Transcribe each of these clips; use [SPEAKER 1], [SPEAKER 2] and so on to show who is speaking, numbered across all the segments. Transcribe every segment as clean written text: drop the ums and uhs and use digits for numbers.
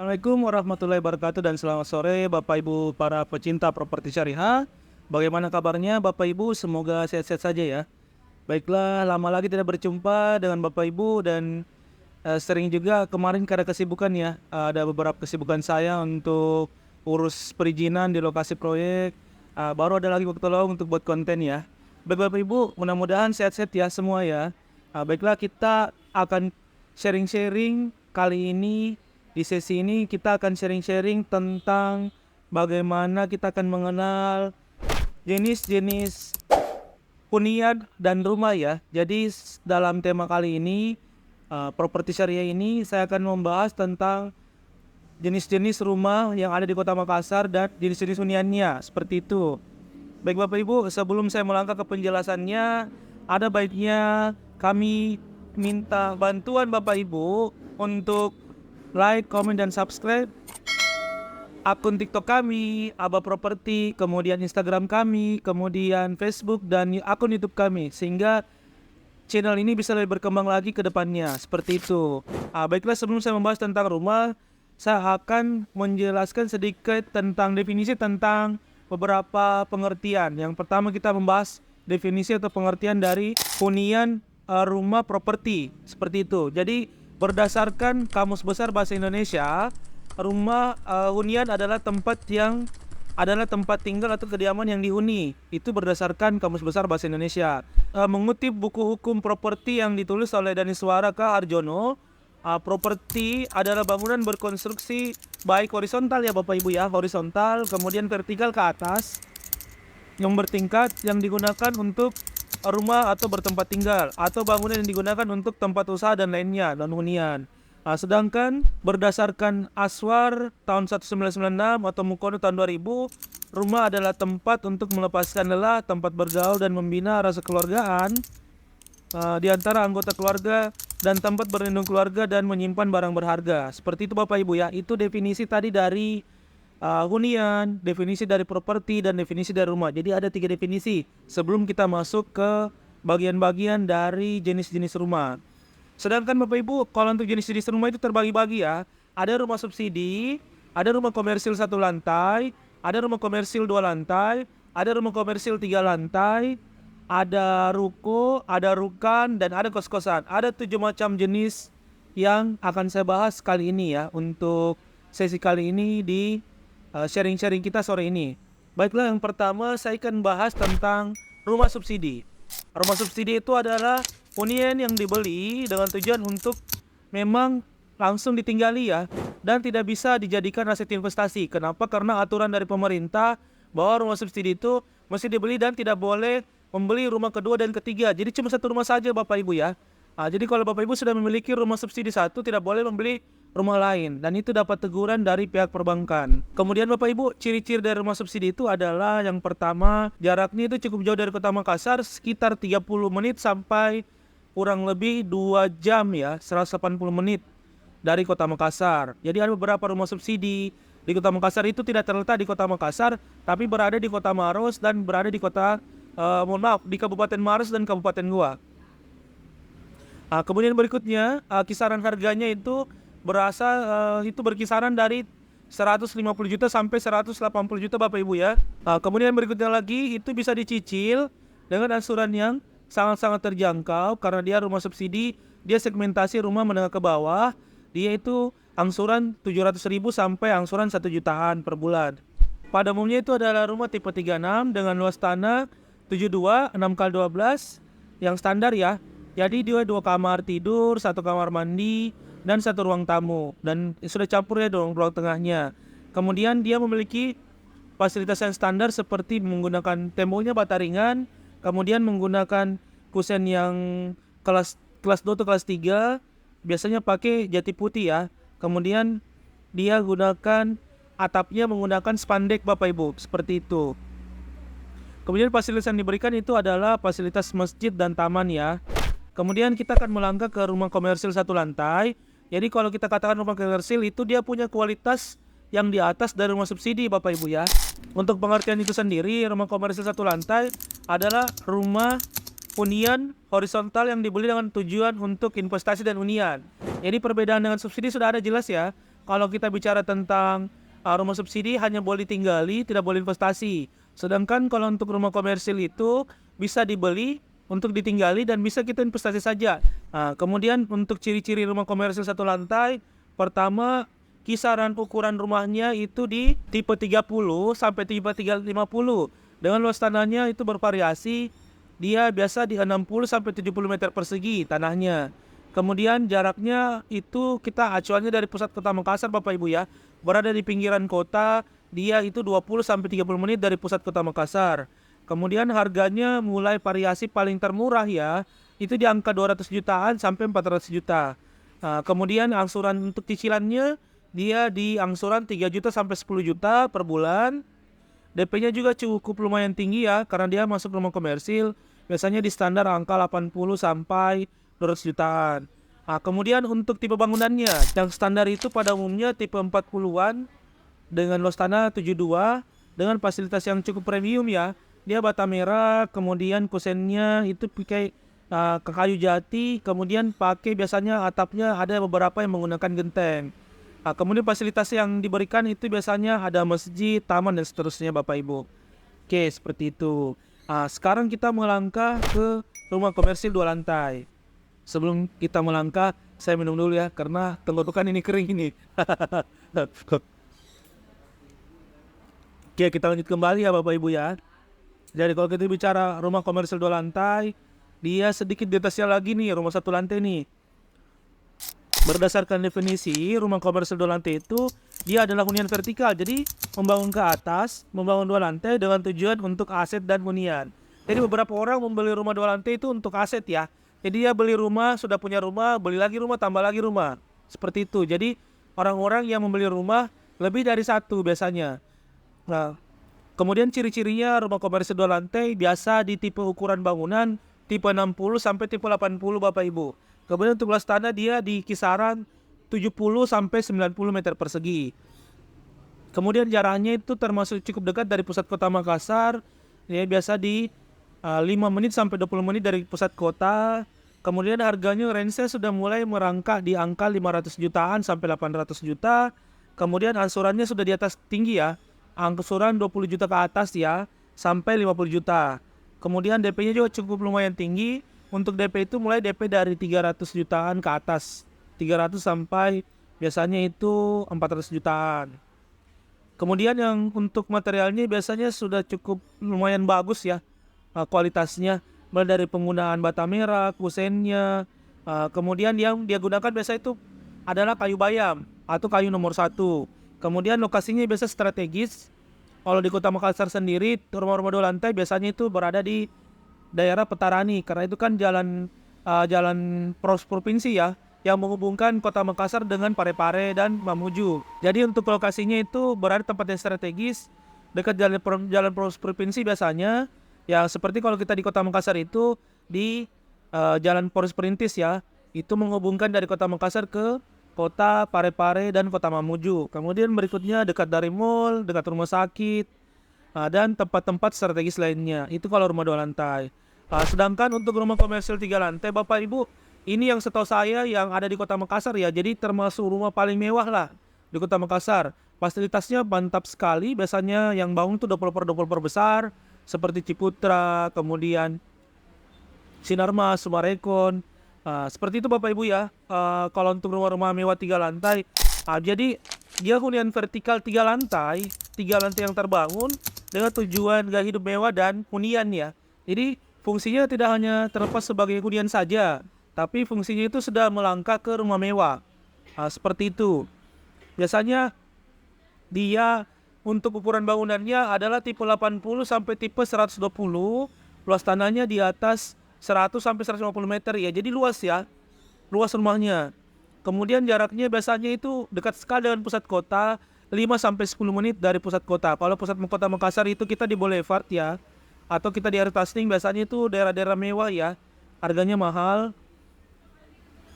[SPEAKER 1] Assalamualaikum warahmatullahi wabarakatuh dan selamat sore Bapak Ibu para pecinta properti syariah. Bagaimana kabarnya Bapak Ibu? Semoga sehat-sehat saja ya. Baiklah, lama lagi tidak berjumpa dengan Bapak Ibu dan sering juga kemarin karena kesibukan ya. Ada beberapa kesibukan saya untuk urus perizinan di lokasi proyek. Baru ada lagi waktu luang untuk buat konten ya. Baik Bapak Ibu, mudah-mudahan sehat-sehat ya semua ya. Baiklah, kita akan sharing-sharing kali ini. Di sesi ini kita akan sharing-sharing tentang bagaimana kita akan mengenal jenis-jenis hunian dan rumah ya. Jadi dalam tema kali ini, properti syariah ini saya akan membahas tentang jenis-jenis rumah yang ada di Kota Makassar dan jenis-jenis huniannya, seperti itu. Baik Bapak Ibu, sebelum saya melangkah ke penjelasannya, ada baiknya kami minta bantuan Bapak Ibu untuk like, comment, dan subscribe akun TikTok kami, Aba Properti, kemudian Instagram kami, kemudian Facebook, dan akun YouTube kami, sehingga channel ini bisa lebih berkembang lagi ke depannya, seperti itu. Baiklah, sebelum saya membahas tentang rumah, saya akan menjelaskan sedikit tentang definisi tentang beberapa pengertian. Yang pertama kita membahas definisi atau pengertian dari hunian rumah properti, seperti itu. Jadi berdasarkan Kamus Besar Bahasa Indonesia, rumah hunian adalah tempat tinggal atau kediaman yang dihuni. Itu berdasarkan Kamus Besar Bahasa Indonesia. Mengutip buku hukum properti yang ditulis oleh Daniswara K. Harjono, properti adalah bangunan berkonstruksi baik horizontal ya Bapak Ibu ya, horizontal, kemudian vertikal ke atas, yang bertingkat, yang digunakan untuk rumah atau bertempat tinggal, atau bangunan yang digunakan untuk tempat usaha dan lainnya, non hunian. Sedangkan berdasarkan Aswar tahun 1996 atau Mukono tahun 2000, rumah adalah tempat untuk melepaskan lelah, tempat bergaul dan membina rasa kekeluargaan di antara anggota keluarga, dan tempat berlindung keluarga dan menyimpan barang berharga. Seperti itu Bapak Ibu ya. Itu definisi tadi dari hunian, definisi dari properti, dan definisi dari rumah. Jadi ada 3 definisi sebelum kita masuk ke bagian-bagian dari jenis-jenis rumah. Sedangkan Bapak Ibu, kalau untuk jenis-jenis rumah itu terbagi-bagi ya. Ada rumah subsidi, ada rumah komersil 1 lantai, ada rumah komersil 2 lantai, ada rumah komersil 3 lantai, ada ruko, ada rukan, dan ada kos-kosan. Ada 7 macam jenis yang akan saya bahas kali ini ya, untuk sesi kali ini di sharing-sharing kita sore ini. Baiklah, yang pertama saya akan bahas tentang rumah subsidi. Rumah subsidi itu adalah hunian yang dibeli dengan tujuan untuk memang langsung ditinggali ya, dan tidak bisa dijadikan aset investasi. Kenapa? Karena aturan dari pemerintah bahwa rumah subsidi itu mesti dibeli dan tidak boleh membeli rumah kedua dan ketiga. Jadi cuma 1 rumah saja Bapak Ibu ya. Jadi kalau Bapak Ibu sudah memiliki rumah subsidi 1, tidak boleh membeli rumah lain, dan itu dapat teguran dari pihak perbankan. Kemudian Bapak Ibu, ciri-ciri dari rumah subsidi itu adalah yang pertama, jaraknya itu cukup jauh dari Kota Makassar, sekitar 30 menit sampai kurang lebih 2 jam ya, 180 menit dari Kota Makassar. Jadi ada beberapa rumah subsidi di Kota Makassar itu tidak terletak di Kota Makassar, tapi berada di Kota Maros dan berada di di Kabupaten Maros dan Kabupaten Goa. Kemudian berikutnya, kisaran harganya itu berkisaran dari 150 juta sampai 180 juta Bapak Ibu ya. Kemudian berikutnya lagi, itu bisa dicicil dengan angsuran yang sangat-sangat terjangkau, karena dia rumah subsidi, dia segmentasi rumah menengah ke bawah, dia itu angsuran 700.000 sampai angsuran 1 jutaan per bulan. Pada umumnya itu adalah rumah tipe 36 dengan luas tanah 72 6x12 yang standar ya. Jadi dia 2 kamar tidur, 1 kamar mandi, dan 1 ruang tamu, dan sudah campur ya dong ruang tengahnya. Kemudian dia memiliki fasilitas yang standar seperti menggunakan temboknya bata ringan, kemudian menggunakan kusen yang kelas 2 atau kelas 3, biasanya pakai jati putih ya. Kemudian dia gunakan atapnya menggunakan spandek Bapak Ibu, seperti itu. Kemudian fasilitas yang diberikan itu adalah fasilitas masjid dan taman ya. Kemudian kita akan melangkah ke rumah komersil 1 lantai. Jadi kalau kita katakan rumah komersil itu dia punya kualitas yang di atas dari rumah subsidi Bapak Ibu ya. Untuk pengertian itu sendiri, rumah komersil 1 lantai adalah rumah hunian horizontal yang dibeli dengan tujuan untuk investasi dan hunian. Jadi perbedaan dengan subsidi sudah ada jelas ya. kalau kita bicara tentang rumah subsidi hanya boleh tinggali, tidak boleh investasi. Sedangkan kalau untuk rumah komersil itu bisa dibeli untuk ditinggali dan bisa kita investasi saja. Kemudian untuk ciri-ciri rumah komersil satu lantai, pertama kisaran ukuran rumahnya itu di tipe 30 sampai tipe 350. Dengan luas tanahnya itu bervariasi, dia biasa di 60 sampai 70 meter persegi tanahnya. Kemudian jaraknya itu kita acuannya dari pusat kota Makassar Bapak Ibu ya. Berada di pinggiran kota, dia itu 20 sampai 30 menit dari pusat kota Makassar. Kemudian harganya mulai variasi paling termurah ya, itu di angka 200 jutaan sampai 400 juta. Kemudian angsuran untuk cicilannya dia di angsuran 3 juta sampai 10 juta per bulan. DP-nya juga cukup lumayan tinggi ya, karena dia masuk rumah komersil. Biasanya di standar angka 80 sampai 200 jutaan. Kemudian untuk tipe bangunannya, yang standar itu pada umumnya tipe 40-an dengan luas tanah 72 dengan fasilitas yang cukup premium ya. Dia bata merah, kemudian kusennya itu pakai ke kayu jati, kemudian pakai biasanya atapnya ada beberapa yang menggunakan genteng. Kemudian fasilitas yang diberikan itu biasanya ada masjid, taman dan seterusnya Bapak Ibu. Oke, seperti itu. Sekarang kita melangkah ke rumah komersil 2 lantai. Sebelum kita melangkah, saya minum dulu ya karena tenggorokan ini kering ini. Oke, kita lanjut kembali ya Bapak Ibu ya. Jadi kalau kita bicara rumah komersil 2 lantai, dia sedikit di atasnya lagi nih, rumah 1 lantai nih. Berdasarkan definisi, rumah komersil 2 lantai itu dia adalah hunian vertikal. Jadi membangun ke atas, membangun 2 lantai dengan tujuan untuk aset dan hunian. Jadi beberapa orang membeli rumah 2 lantai itu untuk aset ya. Jadi dia beli rumah, sudah punya rumah, beli lagi rumah, tambah lagi rumah. Seperti itu. Jadi orang-orang yang membeli rumah lebih dari 1 biasanya. Kemudian ciri-cirinya rumah komersil 2 lantai biasa di tipe ukuran bangunan tipe 60 sampai tipe 80 Bapak Ibu. Kemudian untuk luas tanah dia di kisaran 70 sampai 90 meter persegi. Kemudian jaraknya itu termasuk cukup dekat dari pusat kota Makassar. Dia biasa di 5 menit sampai 20 menit dari pusat kota. Kemudian harganya range-nya sudah mulai merangkak di angka 500 jutaan sampai 800 juta. Kemudian angsurannya sudah di atas tinggi ya. Angsuran 20 juta ke atas ya, sampai 50 juta. Kemudian DP-nya juga cukup lumayan tinggi. Untuk DP itu mulai DP dari 300 jutaan ke atas. 300 sampai biasanya itu 400 jutaan. Kemudian yang untuk materialnya biasanya sudah cukup lumayan bagus ya kualitasnya. Mulai dari penggunaan bata merah, kusennya. Kemudian yang dia gunakan biasa itu adalah kayu bayam atau kayu nomor 1. Kemudian lokasinya biasa strategis. Kalau di kota Makassar sendiri, rumah-rumah 2 lantai biasanya itu berada di daerah Petarani, karena itu kan jalan provinsi ya, yang menghubungkan kota Makassar dengan Parepare dan Mamuju. Jadi untuk lokasinya itu berada tempat yang strategis, dekat jalan provinsi biasanya. Ya seperti kalau kita di kota Makassar itu di jalan Poros Perintis ya, itu menghubungkan dari kota Makassar ke kota Parepare dan kota Mamuju. Kemudian berikutnya dekat dari mall, dekat rumah sakit, dan tempat-tempat strategis lainnya. Itu kalau rumah 2 lantai. Sedangkan untuk rumah komersil 3 lantai, Bapak Ibu, ini yang setahu saya yang ada di kota Makassar ya. Jadi termasuk rumah paling mewah lah di kota Makassar. Fasilitasnya mantap sekali. Biasanya yang bangun itu developer besar seperti Ciputra, kemudian Sinarmas, Sumarekon. Seperti itu Bapak Ibu ya. Kalau untuk rumah-rumah mewah 3 lantai, jadi dia hunian vertikal 3 lantai yang terbangun dengan tujuan gaya hidup mewah dan hunian ya. Jadi fungsinya tidak hanya terlepas sebagai hunian saja, tapi fungsinya itu sudah melangkah ke rumah mewah. Seperti itu. Biasanya dia untuk ukuran bangunannya adalah tipe 80 sampai tipe 120. Luas tanahnya di atas 100 sampai 150 meter ya. Jadi luas ya. Luas rumahnya. Kemudian jaraknya biasanya itu dekat sekali dengan pusat kota, 5 sampai 10 menit dari pusat kota. Kalau pusat kota Makassar itu kita di Boulevard ya, atau kita di Airtasting, biasanya itu daerah-daerah mewah ya. Harganya mahal.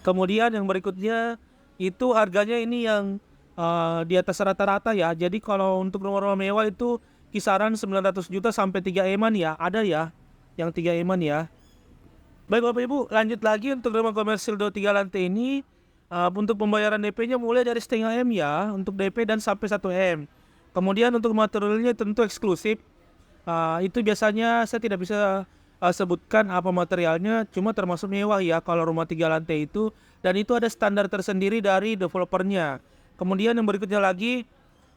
[SPEAKER 1] Kemudian yang berikutnya itu harganya ini yang di atas rata-rata ya. Jadi kalau untuk rumah-rumah mewah itu kisaran 900 juta sampai 3 eman ya. Ada ya yang 3 eman ya. Baik Bapak Ibu, lanjut lagi untuk rumah komersil 3 lantai ini. Untuk pembayaran DP-nya mulai dari setengah M ya untuk DP dan sampai 1 M. Kemudian untuk materialnya tentu eksklusif. Itu biasanya saya tidak bisa sebutkan apa materialnya, cuma termasuk mewah ya kalau rumah 3 lantai itu, dan itu ada standar tersendiri dari developernya. Kemudian yang berikutnya lagi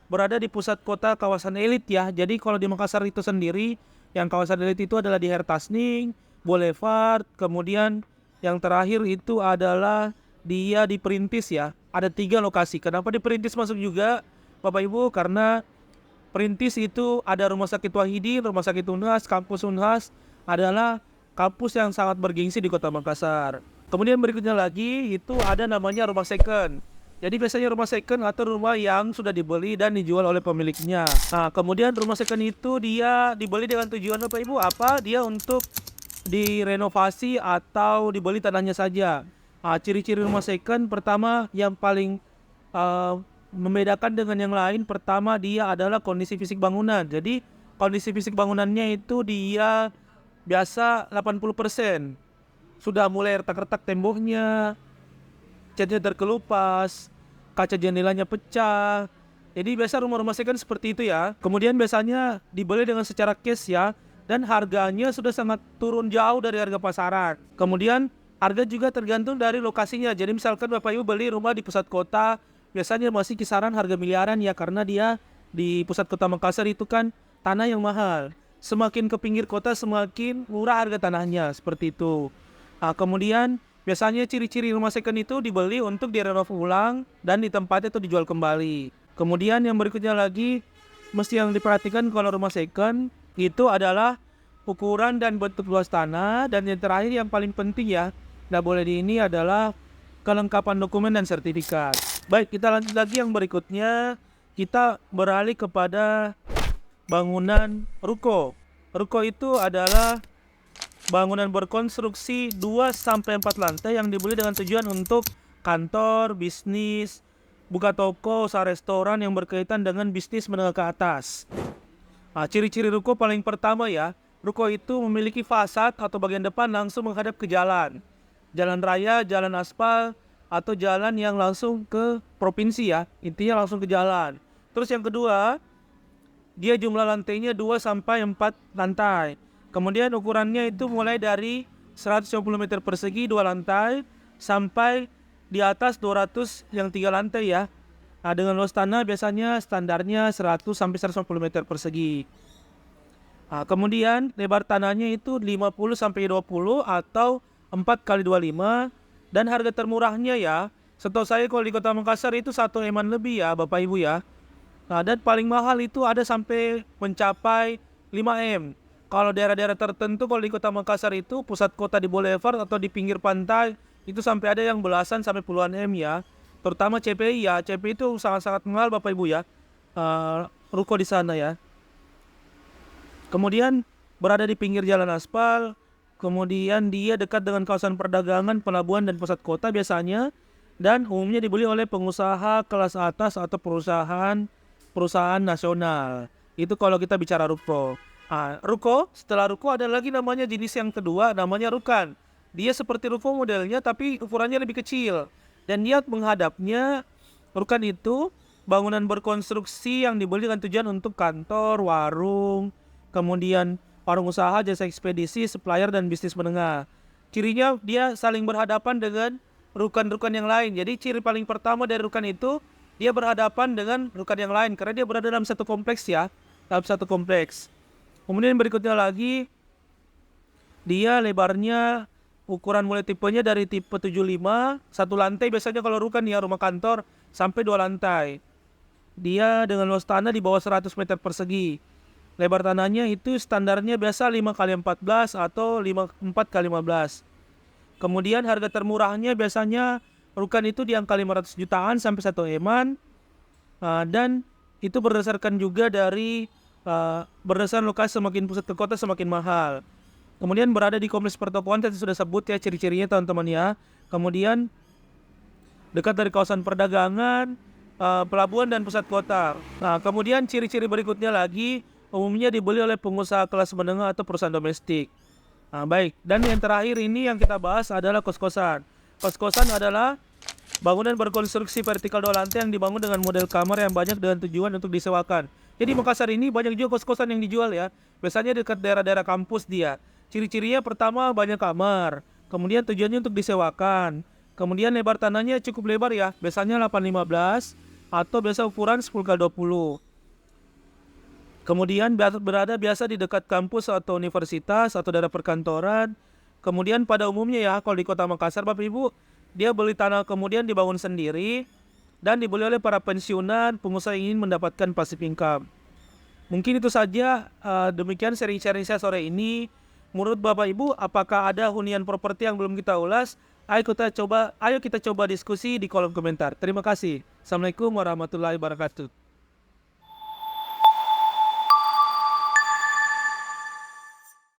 [SPEAKER 1] berada di pusat kota kawasan elit ya. Jadi kalau di Makassar itu sendiri, yang kawasan elit itu adalah di Hertasning, Boulevard, kemudian yang terakhir itu adalah dia di Perintis ya. Ada 3 lokasi. Kenapa di Perintis masuk juga, Bapak Ibu? Karena Perintis itu ada Rumah Sakit Wahidi, Rumah Sakit Unhas, Kampus Unhas adalah kampus yang sangat bergengsi di Kota Makassar. Kemudian berikutnya lagi itu ada namanya rumah second. Jadi biasanya rumah second atau rumah yang sudah dibeli dan dijual oleh pemiliknya. Nah, kemudian rumah second itu dia dibeli dengan tujuan Bapak Ibu apa? Dia untuk direnovasi atau dibeli tanahnya saja. Ciri-ciri rumah second pertama yang paling membedakan dengan yang lain, pertama dia adalah kondisi fisik bangunan. Jadi kondisi fisik bangunannya itu dia biasa 80%. Sudah mulai retak-retak temboknya, catnya terkelupas, kaca jendelanya pecah. Jadi biasa rumah-rumah second seperti itu ya. Kemudian biasanya dibeli dengan secara cash ya, dan harganya sudah sangat turun jauh dari harga pasaran. Kemudian harga juga tergantung dari lokasinya. Jadi misalkan Bapak Ibu beli rumah di pusat kota, biasanya masih kisaran harga miliaran ya, karena dia di pusat kota Makassar itu kan tanah yang mahal. Semakin ke pinggir kota semakin murah harga tanahnya, seperti itu. Kemudian biasanya ciri-ciri rumah second itu dibeli untuk direnov ulang dan ditempati atau dijual kembali. Kemudian yang berikutnya lagi mesti yang diperhatikan kalau rumah second itu adalah ukuran dan bentuk luas tanah, dan yang terakhir yang paling penting ya, nggak boleh di ini adalah kelengkapan dokumen dan sertifikat. Baik, kita lanjut lagi yang berikutnya. Kita beralih kepada bangunan ruko. Ruko itu adalah bangunan berkonstruksi 2-4 lantai yang dibeli dengan tujuan untuk kantor, bisnis, buka toko, usaha restoran yang berkaitan dengan bisnis menengah ke atas. Ciri-ciri ruko paling pertama ya, ruko itu memiliki fasad atau bagian depan langsung menghadap ke jalan raya, jalan aspal, atau jalan yang langsung ke provinsi ya, intinya langsung ke jalan. Terus yang kedua, dia jumlah lantainya 2-4 lantai. Kemudian ukurannya itu mulai dari 150 meter persegi 2 lantai sampai di atas 200 yang 3 lantai ya. Dengan luas tanah biasanya standarnya 100-150 meter persegi. Kemudian lebar tanahnya itu 50-20 atau 4x25, dan harga termurahnya ya, setahu saya kalau di Kota Makassar itu 1 M-an lebih ya Bapak Ibu ya. Dan paling mahal itu ada sampai mencapai 5 M. Kalau daerah-daerah tertentu kalau di Kota Makassar itu pusat kota di Boulevard atau di pinggir pantai itu sampai ada yang belasan sampai puluhan M ya. Terutama CPI ya, CPI itu sangat-sangat mahal Bapak Ibu ya. Ruko di sana ya. Kemudian berada di pinggir jalan aspal. Kemudian dia dekat dengan kawasan perdagangan, pelabuhan, dan pusat kota biasanya. Dan umumnya dibeli oleh pengusaha kelas atas atau perusahaan nasional. Itu kalau kita bicara ruko. Ruko, setelah ruko ada lagi namanya jenis yang kedua, namanya rukan. Dia seperti ruko modelnya tapi ukurannya lebih kecil. Dan dia menghadapnya, rukan itu bangunan berkonstruksi yang dibeli dengan tujuan untuk kantor, warung, kemudian warung usaha, jasa ekspedisi, supplier, dan bisnis menengah. Cirinya dia saling berhadapan dengan rukan-rukan yang lain. Jadi ciri paling pertama dari rukan itu, dia berhadapan dengan rukan yang lain karena dia berada dalam satu kompleks ya, dalam satu kompleks. Kemudian berikutnya lagi, dia lebarnya ukuran mulai tipenya dari tipe 75, 1 lantai biasanya kalau rukan ya, rumah kantor, sampai 2 lantai. Dia dengan luas tanah di bawah 100 meter persegi. Lebar tanahnya itu standarnya biasa 5x14 atau 4x15. Kemudian harga termurahnya biasanya rukan itu di angka 500 jutaan sampai 1 M-an. Dan itu berdasarkan juga dari berdasarkan lokasi, semakin pusat ke kota semakin mahal. Kemudian berada di kompleks pertokoan, tadi sudah sebut ya ciri-cirinya teman-teman ya. Kemudian dekat dari kawasan perdagangan, pelabuhan, dan pusat kota. Kemudian ciri-ciri berikutnya lagi, umumnya dibeli oleh pengusaha kelas menengah atau perusahaan domestik. Baik, dan yang terakhir ini yang kita bahas adalah kos-kosan. Kos-kosan adalah Bangunan berkonstruksi vertikal 2 lantai yang dibangun dengan model kamar yang banyak dengan tujuan untuk disewakan. Jadi Makassar ini banyak juga kos-kosan yang dijual ya. Biasanya dekat daerah-daerah kampus dia. Ciri-cirinya pertama banyak kamar. Kemudian tujuannya untuk disewakan. Kemudian lebar tanahnya cukup lebar ya. Biasanya 815 atau biasa ukuran 10x20. Kemudian berada biasa di dekat kampus atau universitas atau daerah perkantoran. Kemudian pada umumnya ya, kalau di Kota Makassar Bapak Ibu, dia beli tanah kemudian dibangun sendiri dan dibeli oleh para pensiunan, pengusaha yang ingin mendapatkan passive income. Mungkin itu saja, demikian sharing-sharing saya sore ini. Menurut Bapak Ibu, apakah ada hunian properti yang belum kita ulas? Ayo kita coba diskusi di kolom komentar. Terima kasih. Assalamualaikum warahmatullahi wabarakatuh.